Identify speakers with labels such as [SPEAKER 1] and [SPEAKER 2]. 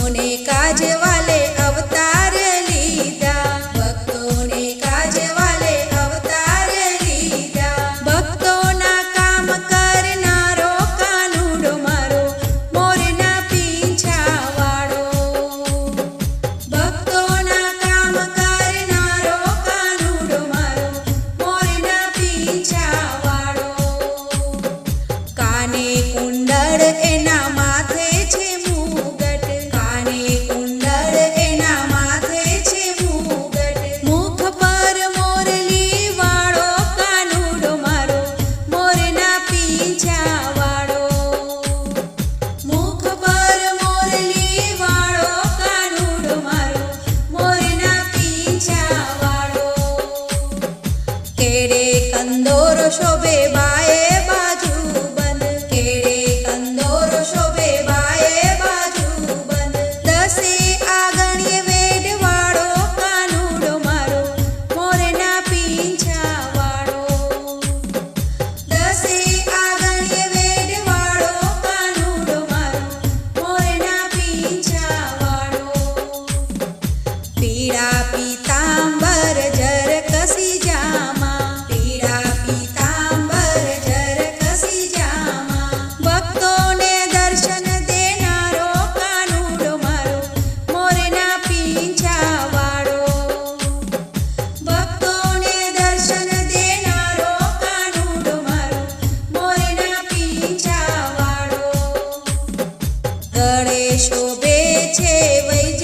[SPEAKER 1] ભક્તોને કાજવાલે અવતાર લીધા, ભક્તોને કાજવાલે અવતાર લીધા। ભક્તોના કામ કરનારો કાનુડો મારો મોરના પીંછાવાળો, ભક્તોના કામ કરનારો કાનુડો મારો મોરના પીંછાવાળો। કાને કુંડળ એના માથે છે મુગટ, કાને કુંડળ એના માથે છે મુગટ। મુખ પર મોરલી વાળો કાનુડો મારો મોરના પીંછાવાળો, મુખ પર મોરલી વાળો કાનુડો મારો મોરના પીંછાવાળો। કેડે કંદોરો શોભે બાએ બાજુ બંધ, કેડે કંદોરો શોભે બાએ બાજુ બંધ। દસે આગણીએ વેડવાળો કાનુડો મારો મોરના પીંછાવાળો, દસે આગણીએ વેડવાળો કાનુડો મારો મોરના પીંછાવાળો। પીળા પીતાંબર જર કસી જામા, પીળા પીતાંબર જર કસી જામા। ભક્તોને દર્શન દેનારો કાનુડો મારો મોરના પીંછાવાળો, ભક્તોને દર્શન દેનારો કાનુડો મારો મોરના પીંછાવાળો। ગળે શોભે છે વૈજ